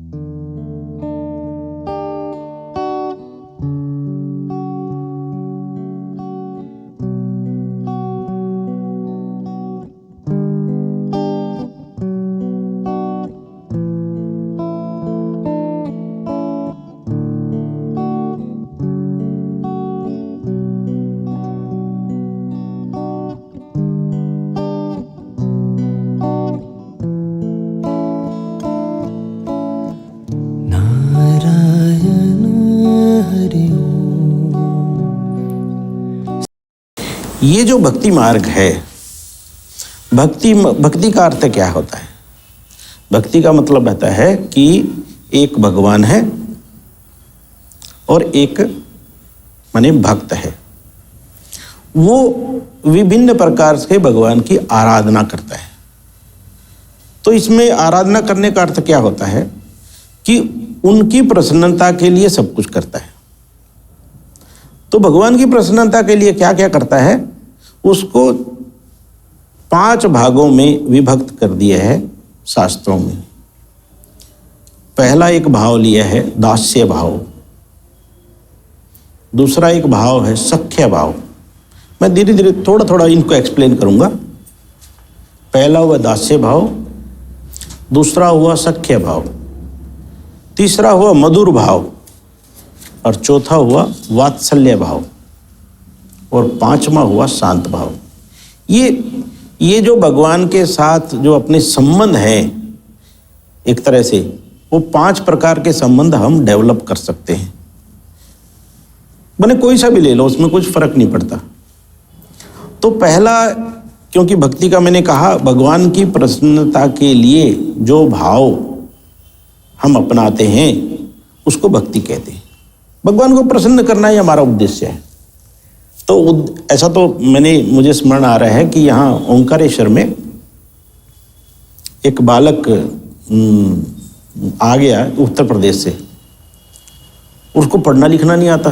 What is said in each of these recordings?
ये जो भक्ति मार्ग है, भक्ति का अर्थ क्या होता है? भक्ति का मतलब रहता है कि एक भगवान है और एक माने भक्त है, वो विभिन्न प्रकार से भगवान की आराधना करता है। तो इसमें आराधना करने का अर्थ क्या होता है कि उनकी प्रसन्नता के लिए सब कुछ करता है। तो भगवान की प्रसन्नता के लिए क्या क्या करता है, उसको 5 भागों में विभक्त कर दिया है शास्त्रों में। पहला एक भाव लिया है दास्य भाव, दूसरा एक भाव है सख्य भाव। मैं धीरे धीरे थोड़ा थोड़ा इनको एक्सप्लेन करूंगा। पहला हुआ दास्य भाव, दूसरा हुआ सख्य भाव, तीसरा हुआ मधुर भाव, और चौथा हुआ वात्सल्य भाव, और 5वां हुआ शांत भाव। ये जो भगवान के साथ जो अपने संबंध है, एक तरह से वो 5 प्रकार के संबंध हम डेवलप कर सकते हैं। मैंने कोई सा भी ले लो, उसमें कुछ फर्क नहीं पड़ता। तो पहला, क्योंकि भक्ति का मैंने कहा भगवान की प्रसन्नता के लिए जो भाव हम अपनाते हैं उसको भक्ति कहते हैं। भगवान को प्रसन्न करना ही हमारा उद्देश्य है। तो ऐसा तो मुझे स्मरण आ रहा है कि यहाँ ओंकारेश्वर में एक बालक आ गया उत्तर प्रदेश से, उसको पढ़ना लिखना नहीं आता।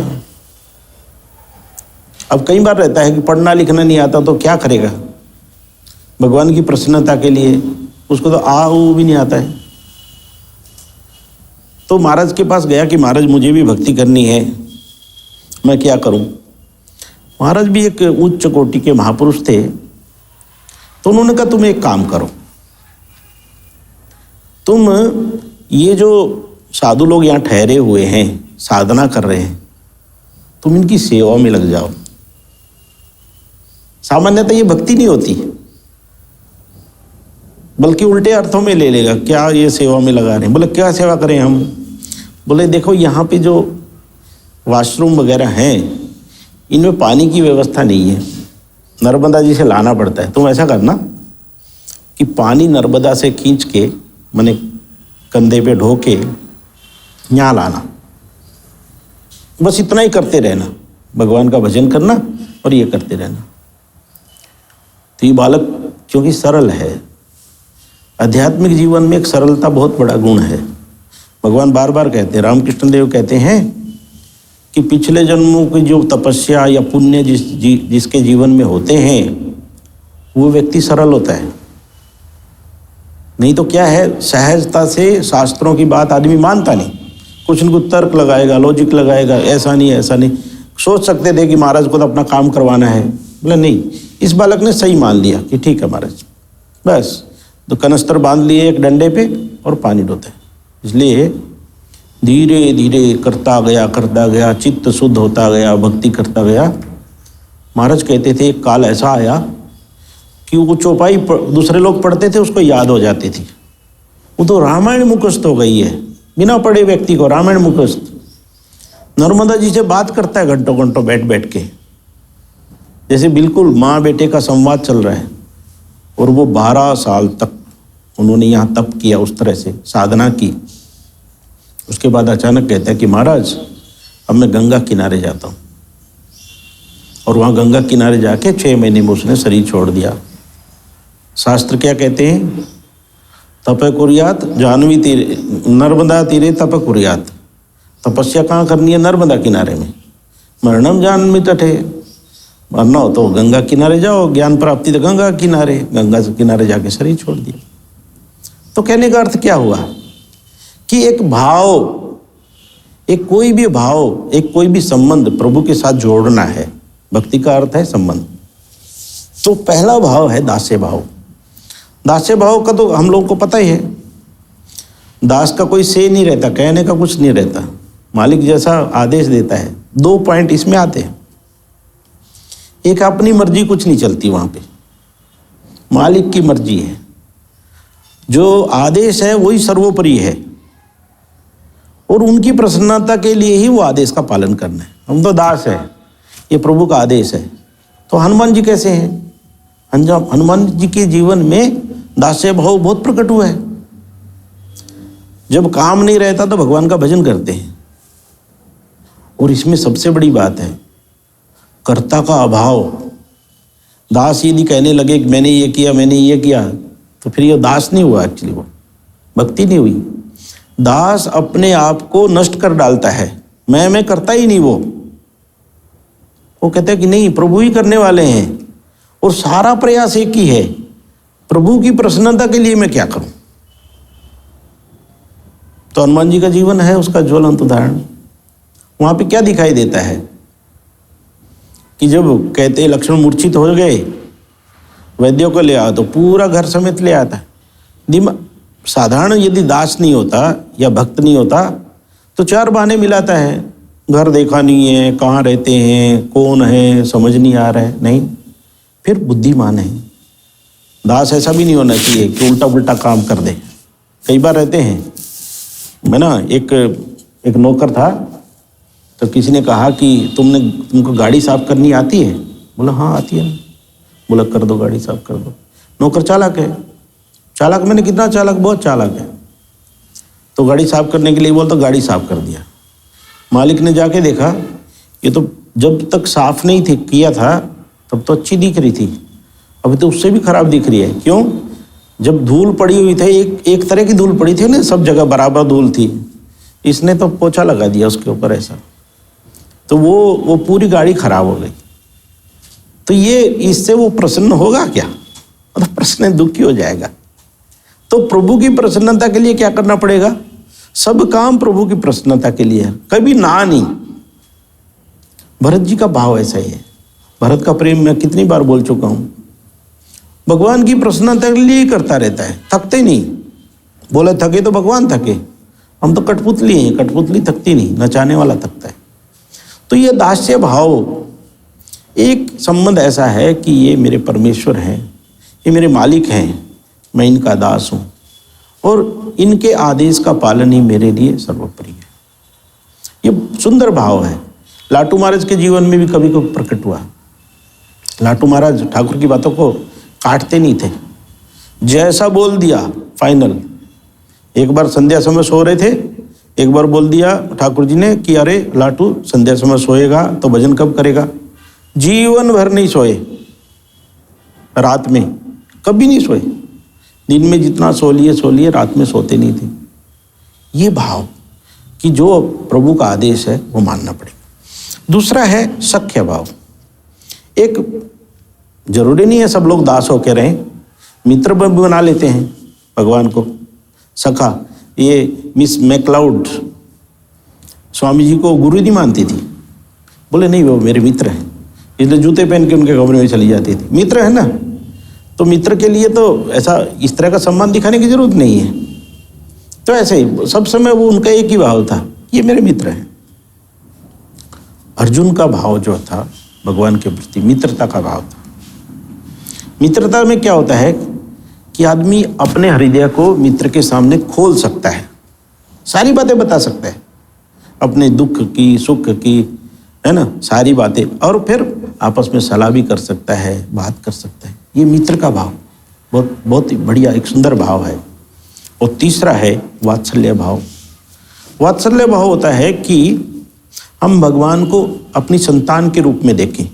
अब कई बार रहता है कि पढ़ना लिखना नहीं आता तो क्या करेगा भगवान की प्रसन्नता के लिए, उसको तो आ ऊ भी नहीं आता है। तो महाराज के पास गया कि महाराज मुझे भी भक्ति करनी है, मैं क्या करूं। महाराज भी एक उच्च कोटि के महापुरुष थे, तो उन्होंने कहा तुम एक काम करो, तुम ये जो साधु लोग यहाँ ठहरे हुए हैं, साधना कर रहे हैं, तुम इनकी सेवा में लग जाओ। सामान्यतः ये भक्ति नहीं होती, बल्कि उल्टे अर्थों में ले लेगा, क्या ये सेवा में लगा रहे हैं। बोले क्या सेवा करें हम? बोले देखो यहाँ पे जो वॉशरूम वगैरह हैं इनमें पानी की व्यवस्था नहीं है, नर्मदा जी से लाना पड़ता है। तुम ऐसा करना कि पानी नर्मदा से खींच के माने कंधे पे ढो के यहाँ लाना, बस इतना ही करते रहना, भगवान का भजन करना और ये करते रहना। तो ये बालक क्योंकि सरल है, आध्यात्मिक जीवन में एक सरलता बहुत बड़ा गुण है। भगवान बार बार कहते हैं, रामकृष्ण देव कहते हैं कि पिछले जन्मों की जो तपस्या या पुण्य जिसके जीवन में होते हैं वो व्यक्ति सरल होता है। नहीं तो क्या है, सहजता से शास्त्रों की बात आदमी मानता नहीं, कुछ न कुछ तर्क लगाएगा, लॉजिक लगाएगा, ऐसा नहीं ऐसा नहीं। सोच सकते थे कि महाराज को तो अपना काम करवाना है, बोले नहीं। इस बालक ने सही मान लिया कि ठीक है महाराज, बस तो कनस्तर बांध लिए एक डंडे पे और पानी ढोते। इसलिए धीरे धीरे करता गया, चित्त शुद्ध होता गया, भक्ति करता गया। महाराज कहते थे एक काल ऐसा आया कि वो चौपाई दूसरे लोग पढ़ते थे उसको याद हो जाती थी, वो तो रामायण मुखस्त हो गई है, बिना पढ़े व्यक्ति को रामायण मुखस्त। नर्मदा जी से बात करता है घंटों घंटों बैठ बैठ के, जैसे बिल्कुल माँ बेटे का संवाद चल रहा है। और वो 12 साल तक उन्होंने यहाँ तप किया, उस तरह से साधना की। उसके बाद अचानक कहता है कि महाराज अब मैं गंगा किनारे जाता हूँ। और वहाँ गंगा किनारे जाके 6 महीने में उसने शरीर छोड़ दिया। शास्त्र क्या कहते हैं, तप कुर्यात जाह्नवी तीरे, नर्मदा तीरे तप कुर्यात। तपस्या कहाँ करनी है? नर्मदा किनारे में। मरणम जाह्नवी तटे, मरना हो तो गंगा किनारे जाओ, ज्ञान प्राप्ति तो गंगा किनारे। गंगा किनारे जाके शरीर छोड़ दिया। तो कहने का अर्थ क्या हुआ कि एक भाव, एक कोई भी भाव, एक कोई भी संबंध प्रभु के साथ जोड़ना है। भक्ति का अर्थ है संबंध। तो पहला भाव है दास्य भाव। दास्य भाव का तो हम लोगों को पता ही है, दास का कोई से नहीं रहता, कहने का कुछ नहीं रहता, मालिक जैसा आदेश देता है। 2 पॉइंट इसमें आते हैं। एक, अपनी मर्जी कुछ नहीं चलती वहां पे, मालिक की मर्जी है, जो आदेश है वही सर्वोपरि है, और उनकी प्रसन्नता के लिए ही वो आदेश का पालन करना है। हम तो दास है, ये प्रभु का आदेश है। तो हनुमान जी कैसे हैं? हनुमान जी के जीवन में दास्य भाव बहुत प्रकट हुआ है। जब काम नहीं रहता तो भगवान का भजन करते हैं। और इसमें सबसे बड़ी बात है कर्ता का अभाव। दास यदि कहने लगे कि मैंने ये किया, मैंने ये किया, तो फिर ये दास नहीं हुआ, एक्चुअली वो भक्ति नहीं हुई। दास अपने आप को नष्ट कर डालता है, मैं करता ही नहीं। वो कहता है कि नहीं, प्रभु ही करने वाले हैं, और सारा प्रयास एक ही है, प्रभु की प्रसन्नता के लिए मैं क्या करूं। तो हनुमान जी का जीवन है उसका ज्वलंत उदाहरण। वहां पे क्या दिखाई देता है कि जब कहते लक्ष्मण मूर्छित हो गए, वैद्यों को ले आओ, तो पूरा घर समेत ले आता है। साधारण यदि दास नहीं होता या भक्त नहीं होता तो 4 बहाने मिलाता है, घर देखा नहीं है, कहाँ रहते हैं, कौन है, समझ नहीं आ रहा है। नहीं, फिर बुद्धिमान है। दास ऐसा भी नहीं होना चाहिए कि उल्टा पुल्टा काम कर दे। कई बार रहते हैं, मैं ना एक नौकर था, तो किसी ने कहा कि तुमको गाड़ी साफ करनी आती है? बोला हाँ आती है। बोला कर दो, गाड़ी साफ कर दो। नौकर चालाक है। चालाक मैंने कितना चालाक? बहुत चालाक है। तो गाड़ी साफ करने के लिए बोलता, गाड़ी साफ कर दिया। मालिक ने जाके देखा, ये तो जब तक साफ नहीं थे किया था तब तो अच्छी दिख रही थी, अभी तो उससे भी खराब दिख रही है। क्यों? जब धूल पड़ी हुई थी, एक तरह की धूल पड़ी थी ना, सब जगह बराबर धूल थी, इसने तो पोछा लगा दिया उसके ऊपर ऐसा, तो वो पूरी गाड़ी खराब हो गई। तो ये इससे वो प्रसन्न होगा क्या? मतलब प्रश्न दुखी हो जाएगा। तो प्रभु की प्रसन्नता के लिए क्या करना पड़ेगा? सब काम प्रभु की प्रसन्नता के लिए है, कभी ना नहीं। भरत जी का भाव ऐसा ही है। भरत का प्रेम मैं कितनी बार बोल चुका हूं। भगवान की प्रसन्नता के लिए ही करता रहता है, थकते नहीं। बोले थके तो भगवान थके, हम तो कठपुतली हैं, कठपुतली थकती नहीं, नचाने वाला थकता है। तो ये दास्य भाव, एक संबंध ऐसा है कि ये मेरे परमेश्वर हैं, ये मेरे मालिक हैं, मैं इनका दास हूँ, और इनके आदेश का पालन ही मेरे लिए सर्वोपरि है। ये सुंदर भाव है। लाटू महाराज के जीवन में भी कभी कभी प्रकट हुआ। लाटू महाराज ठाकुर की बातों को काटते नहीं थे, जैसा बोल दिया फाइनल। एक बार संध्या समय सो रहे थे, एक बार बोल दिया ठाकुर जी ने कि अरे लाटू संध्या समय सोएगा तो भजन कब करेगा। जीवन भर नहीं सोए, रात में कभी नहीं सोए। दिन में जितना सो लिए, रात में सोते नहीं थे। ये भाव कि जो प्रभु का आदेश है वो मानना पड़ेगा। दूसरा है सख्य भाव। एक जरूरी नहीं है सब लोग दास होकर रहें, मित्र भी बना लेते हैं भगवान को सखा। ये मिस मैक्लाउड स्वामी जी को गुरु नहीं मानती थी, बोले नहीं वो मेरे मित्र हैं, इसलिए जूते पहन के उनके कमरे में चली जाती थी। मित्र है ना, तो मित्र के लिए तो ऐसा इस तरह का सम्मान दिखाने की जरूरत नहीं है। तो ऐसे ही सब समय वो उनका एक ही भाव था, ये मेरे मित्र हैं। अर्जुन का भाव जो था भगवान के प्रति मित्रता का भाव था। मित्रता में क्या होता है कि आदमी अपने हृदय को मित्र के सामने खोल सकता है, सारी बातें बता सकता है, अपने दुख की, सुख की, है ना, सारी बातें, और फिर आपस में सलाह भी कर सकता है, बात कर सकता है। ये मित्र का भाव बहुत बहुत ही बढ़िया, एक सुंदर भाव है। और तीसरा है वात्सल्य भाव। वात्सल्य भाव होता है कि हम भगवान को अपनी संतान के रूप में देखें।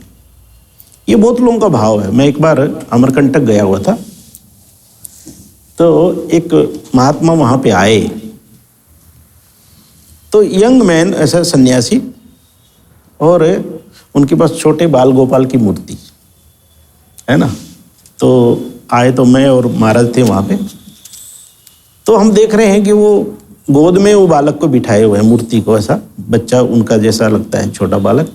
ये बहुत लोगों का भाव है। मैं एक बार अमरकंटक गया हुआ था, तो एक महात्मा वहां पे आए, तो यंग मैन, ऐसा सन्यासी, और उनके पास छोटे बाल गोपाल की मूर्ति है ना। तो आए, तो मैं और महाराज थे वहाँ पे। तो हम देख रहे हैं कि वो गोद में वो बालक को बिठाए हुए हैं, मूर्ति को, ऐसा बच्चा उनका जैसा लगता है, छोटा बालक,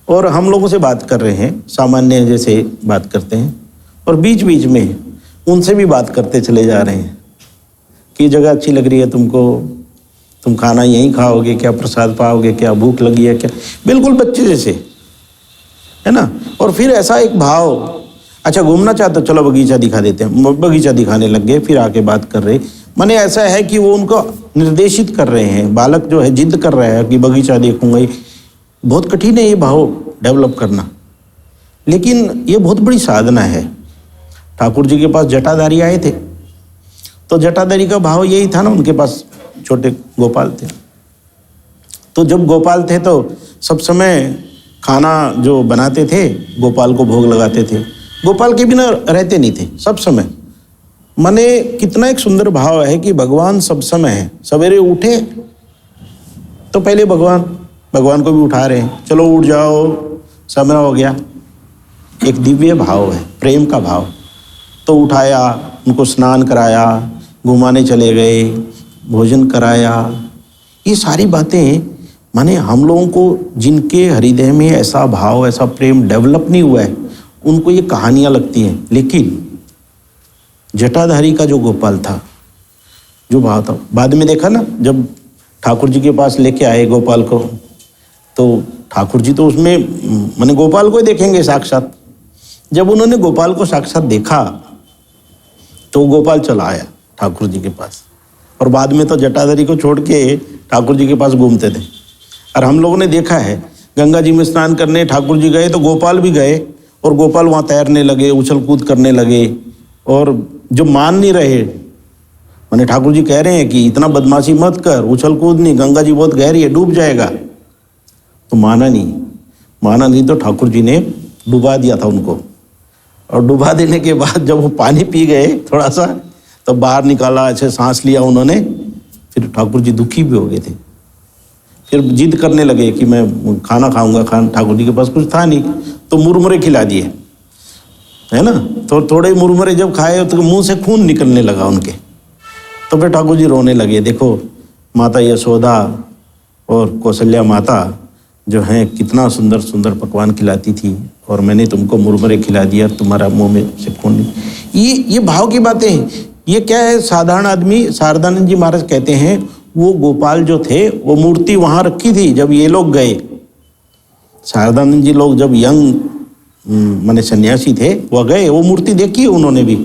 और हम लोगों से बात कर रहे हैं, सामान्य जैसे बात करते हैं, और बीच बीच में उनसे भी बात करते चले जा रहे हैं कि जगह अच्छी लग रही है तुमको, तुम खाना यहीं खाओगे क्या, प्रसाद पाओगे क्या, भूख लगी है क्या, बिल्कुल बच्चे जैसे, है ना। और फिर ऐसा एक भाव, अच्छा घूमना चाहते हो चलो बगीचा दिखा देते हैं, बगीचा दिखाने लग गए, फिर आके बात कर रहे। माने ऐसा है कि वो उनको निर्देशित कर रहे हैं, बालक जो है जिद कर रहा है कि बगीचा देखूंगा। बहुत कठिन है ये भाव डेवलप करना, लेकिन ये बहुत बड़ी साधना है। ठाकुर जी के पास जटाधारी आए थे, तो जटाधारी का भाव यही था ना, उनके पास छोटे गोपाल थे, तो जब गोपाल थे तो सब समय खाना जो बनाते थे गोपाल को भोग लगाते थे, गोपाल के बिना रहते नहीं थे सब समय। माने कितना एक सुंदर भाव है कि भगवान सब समय है। सवेरे उठे तो पहले भगवान को भी उठा रहे हैं, चलो उठ जाओ समय हो गया। एक दिव्य भाव है, प्रेम का भाव। तो उठाया, उनको स्नान कराया, घुमाने चले गए, भोजन कराया। ये सारी बातें माने हम लोगों को जिनके हृदय में ऐसा भाव, ऐसा प्रेम डेवलप नहीं हुआ है, उनको ये कहानियाँ लगती हैं। लेकिन जटाधारी का जो गोपाल था, जो भाव था, बाद में देखा ना जब ठाकुर जी के पास लेके आए गोपाल को, तो ठाकुर जी तो उसमें माने गोपाल को ही देखेंगे साक्षात। जब उन्होंने गोपाल को साक्षात देखा तो गोपाल चला आया ठाकुर जी के पास, और बाद में तो जटाधारी को छोड़ के ठाकुर जी के पास घूमते थे। और हम लोगों ने देखा है गंगा जी में स्नान करने ठाकुर जी गए तो गोपाल भी गए, और गोपाल वहाँ तैरने लगे, उछल कूद करने लगे, और जो मान नहीं रहे, माने ठाकुर जी कह रहे हैं कि इतना बदमाशी मत कर, उछल कूद नहीं, गंगा जी बहुत गहरी है, डूब जाएगा, तो माना नहीं तो ठाकुर जी ने डुबा दिया था उनको। और डुबा देने के बाद जब वो पानी पी गए थोड़ा सा, तो बाहर निकाला, अच्छे सांस लिया उन्होंने, फिर ठाकुर जी दुखी भी हो गए थे। फिर जिद करने लगे कि मैं खाना खाऊंगा, ठाकुर जी के पास कुछ था नहीं, तो मुरमुरे खिला दिए, है ना। तो थोड़े मुरमुरे जब खाए तो मुंह से खून निकलने लगा उनके, तो फिर ठाकुर जी रोने लगे। देखो माता यशोदा और कौशल्या माता जो हैं कितना सुंदर सुंदर पकवान खिलाती थी, और मैंने तुमको मुरमुरे खिला दिया, तुम्हारा मुंह में से खून नहीं। ये भाव की बातें हैं। ये क्या है, साधारण आदमी, शारदानंद जी महाराज कहते हैं वो गोपाल जो थे वो मूर्ति वहाँ रखी थी जब ये लोग गए। शारदानंद जी लोग जब यंग माने सन्यासी थे, वो गए, वो मूर्ति देखी उन्होंने भी।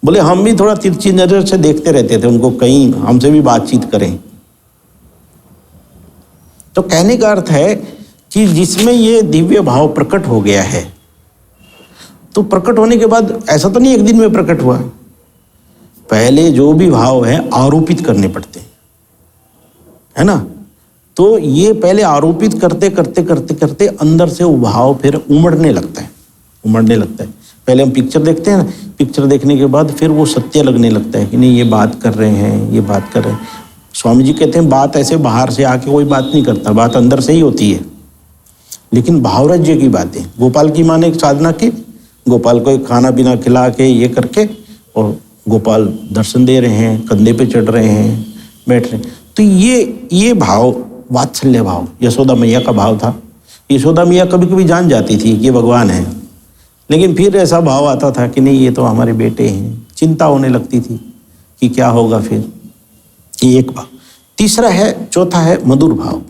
बोले हम भी थोड़ा तिरछी नजर से देखते रहते थे उनको, कहीं हमसे भी बातचीत करें। तो कहने का अर्थ है कि जिसमें ये दिव्य भाव प्रकट हो गया है, तो प्रकट होने के बाद ऐसा तो नहीं एक दिन में प्रकट हुआ, पहले जो भी भाव है आरोपित करने पड़ते हैं, है ना। तो ये पहले आरोपित करते करते करते करते अंदर से वो भाव फिर उमड़ने लगता है। पहले हम पिक्चर देखते हैं ना, पिक्चर देखने के बाद फिर वो सत्य लगने लगता है कि नहीं ये बात कर रहे हैं, स्वामी जी कहते हैं बात ऐसे बाहर से आके कोई बात नहीं करता, बात अंदर से ही होती है। लेकिन भावराज्य की बातें गोपाल की माँ ने एक साधना की, गोपाल को एक खाना पीना खिला के ये करके, और गोपाल दर्शन दे रहे हैं, कंधे पे चढ़ रहे हैं, बैठ रहे हैं। तो ये भाव वात्सल्य भाव यशोदा मैया का भाव था। यशोदा मैया कभी कभी जान जाती थी कि भगवान है, लेकिन फिर ऐसा भाव आता था कि नहीं ये तो हमारे बेटे हैं, चिंता होने लगती थी कि क्या होगा फिर। ये एक भाव। तीसरा है, चौथा है मधुर भाव।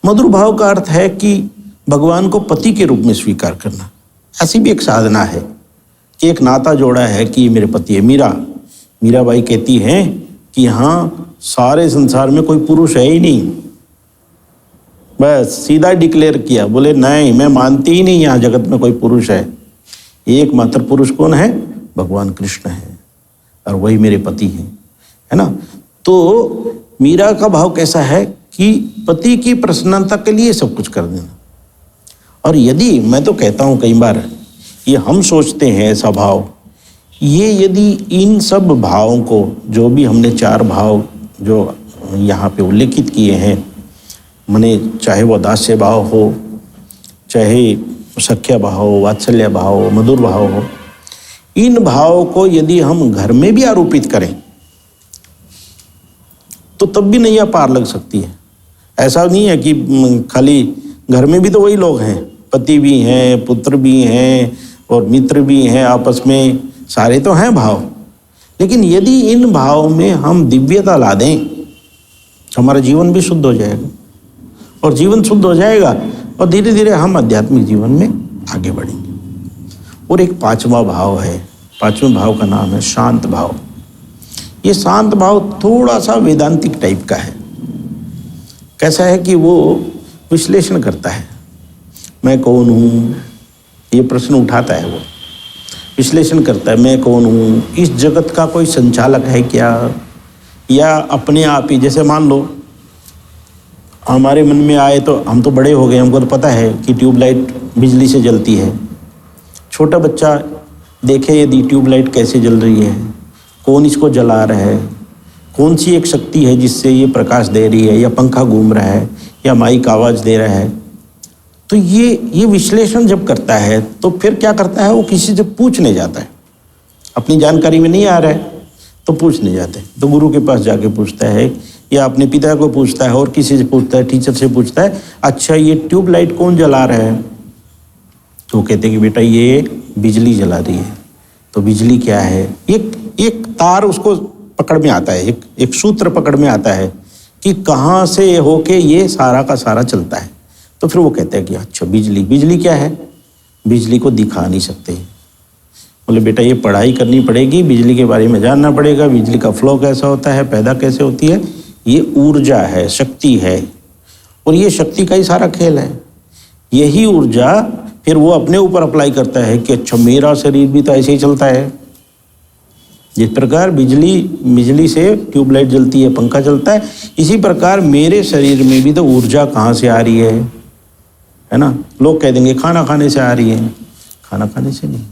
मधुर भाव का अर्थ है कि भगवान को पति के रूप में स्वीकार करना। ऐसी भी एक साधना है कि एक नाता जोड़ा है कि ये मेरे पति है। मीराबाई कहती हैं कि हाँ सारे संसार में कोई पुरुष है ही नहीं, बस सीधा डिक्लेयर किया, बोले नहीं मैं मानती ही नहीं यहाँ जगत में कोई पुरुष है, एकमात्र पुरुष कौन है, भगवान कृष्ण है, और वही मेरे पति हैं, है ना। तो मीरा का भाव कैसा है कि पति की प्रसन्नता के लिए सब कुछ कर देना। और यदि मैं तो कहता हूँ कई बार ये हम सोचते हैं ऐसा भाव, ये यदि इन सब भावों को, जो भी हमने 4 भाव जो यहाँ पे उल्लेखित किए हैं, माने चाहे वो दास्य भाव हो, चाहे सख्य भाव हो, वात्सल्य भाव हो, मधुर भाव हो, इन भावों को यदि हम घर में भी आरोपित करें तो तब भी नैया पार लग सकती है। ऐसा नहीं है कि खाली घर में भी तो वही लोग हैं, पति भी हैं, पुत्र भी हैं और मित्र भी हैं, आपस में सारे तो हैं भाव। लेकिन यदि इन भाव में हम दिव्यता ला दें, हमारा जीवन भी शुद्ध हो जाएगा और जीवन शुद्ध हो जाएगा और धीरे धीरे हम आध्यात्मिक जीवन में आगे बढ़ेंगे। और एक पांचवा भाव है, पांचवें भाव का नाम है शांत भाव। ये शांत भाव थोड़ा सा वेदांतिक टाइप का है। कैसा है कि वो विश्लेषण करता है, मैं कौन हूँ, ये प्रश्न उठाता है, वो विश्लेषण करता है, मैं कौन हूँ, इस जगत का कोई संचालक है क्या, या अपने आप ही। जैसे मान लो हमारे मन में आए, तो हम तो बड़े हो गए, हमको तो पता है कि ट्यूबलाइट बिजली से जलती है। छोटा बच्चा देखे यदि ट्यूबलाइट कैसे जल रही है, कौन इसको जला रहा है, कौन सी एक शक्ति है जिससे ये प्रकाश दे रही है, या पंखा घूम रहा है, या माइक आवाज़ दे रहा है। तो ये विश्लेषण जब करता है तो फिर क्या करता है, वो किसी से पूछने जाता है। अपनी जानकारी में नहीं आ रहा है तो पूछने जाते हैं, तो गुरु के पास जाके पूछता है, या अपने पिता को पूछता है, और किसी से पूछता है, टीचर से पूछता है, अच्छा ये ट्यूबलाइट कौन जला रहा है? तो कहते कि बेटा ये बिजली जला रही है। तो बिजली क्या है? एक तार उसको पकड़ में आता है, एक सूत्र पकड़ में आता है कि कहाँ से होके ये सारा का सारा चलता है। तो फिर वो कहते हैं कि अच्छा बिजली क्या है? बिजली को दिखा नहीं सकते। बोले बेटा ये पढ़ाई करनी पड़ेगी, बिजली के बारे में जानना पड़ेगा, बिजली का फ्लो कैसा होता है, पैदा कैसे होती है। ये ऊर्जा है, शक्ति है, और ये शक्ति का ही सारा खेल है। यही ऊर्जा फिर वो अपने ऊपर अप्लाई करता है कि अच्छा मेरा शरीर भी तो ऐसे ही चलता है। जिस प्रकार बिजली से ट्यूबलाइट जलती है, पंखा चलता है, इसी प्रकार मेरे शरीर में भी तो ऊर्जा कहाँ से आ रही है ना। लोग कह देंगे खाना खाने से आ रही है, खाना खाने से नहीं।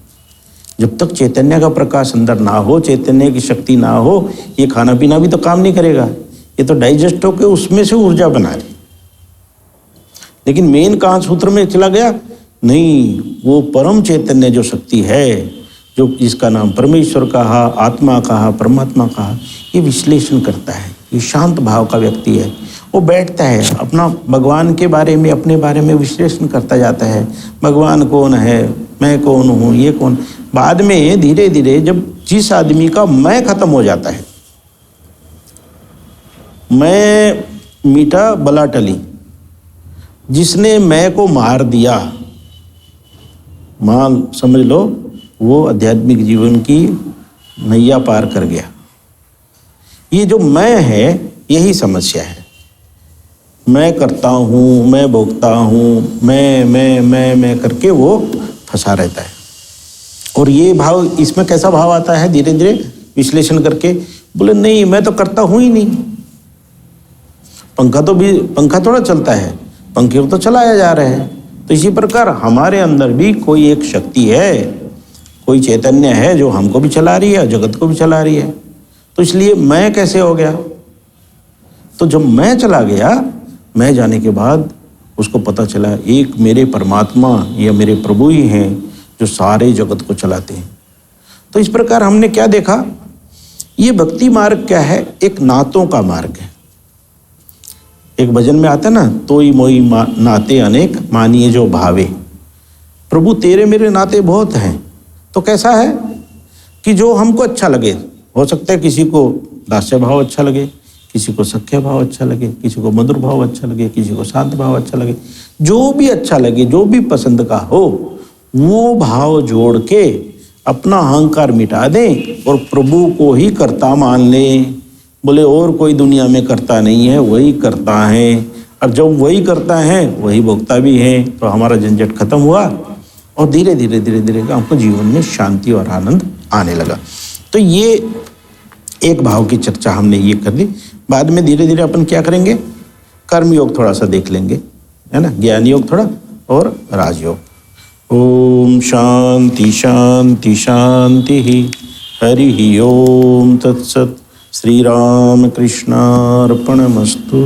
जब तक चैतन्य का प्रकाश अंदर ना हो, चैतन्य की शक्ति ना हो, ये खाना पीना भी तो काम नहीं करेगा। ये तो डाइजेस्ट होकर उसमें से ऊर्जा बना रही। लेकिन मेन कहाँ सूत्र में चला गया? नहीं, वो परम चैतन्य जो शक्ति है, जो जिसका नाम परमेश्वर कहा, आत्मा कहा, परमात्मा कहा, ये विश्लेषण करता है। ये शांत भाव का व्यक्ति है। वो बैठता है, अपना भगवान के बारे में, अपने बारे में विश्लेषण करता जाता है। भगवान कौन है, मैं कौन हूँ, ये कौन। बाद में धीरे धीरे जब जिस आदमी का मैं खत्म हो जाता है, मैं मीठा बला टली, जिसने मैं को मार दिया, मान समझ लो वो आध्यात्मिक जीवन की नैया पार कर गया। ये जो मैं है, यही समस्या है। मैं करता हूँ, मैं भोगता हूँ, मैं करके वो फंसा रहता है। और ये भाव, इसमें कैसा भाव आता है? धीरे धीरे विश्लेषण करके बोले नहीं, मैं तो करता हूँ ही नहीं। पंखा थोड़ा चलता है, पंखे को तो चलाया जा रहा है। तो इसी प्रकार हमारे अंदर भी कोई एक शक्ति है, कोई चैतन्य है जो हमको भी चला रही है, जगत को भी चला रही है। तो इसलिए मैं कैसे हो गया? तो जब मैं चला गया, मैं जाने के बाद उसको पता चला एक मेरे परमात्मा या मेरे प्रभु ही हैं जो सारे जगत को चलाते हैं। तो इस प्रकार हमने क्या देखा? ये भक्ति मार्ग क्या है? एक नातों का मार्ग है। एक भजन में आता है ना, तोई मोई नाते अनेक मानिए जो भावे। प्रभु तेरे मेरे नाते बहुत हैं। तो कैसा है कि जो हमको अच्छा लगे, हो सकता है किसी को दास्य भाव अच्छा लगे, किसी को सख्य भाव अच्छा लगे, किसी को मधुर भाव अच्छा लगे, किसी को शांत भाव अच्छा लगे। जो भी अच्छा लगे, जो भी पसंद का हो, वो भाव जोड़ के अपना अहंकार मिटा दें और प्रभु को ही कर्ता मान लें। बोले और कोई दुनिया में करता नहीं है, वही करता है। और जब वही करता है, वही भोगता भी है। तो हमारा झंझट खत्म हुआ और धीरे धीरे आपको जीवन में शांति और आनंद आने लगा। तो ये एक भाव की चर्चा हमने ये कर ली। बाद में धीरे धीरे अपन क्या करेंगे? कर्म योग थोड़ा सा देख लेंगे, है ना, ज्ञान योग थोड़ा और राजयोग। ओम शांति शांति शांति। हरि ओम तत्सत। श्री राम कृष्णार्पणमस्तु।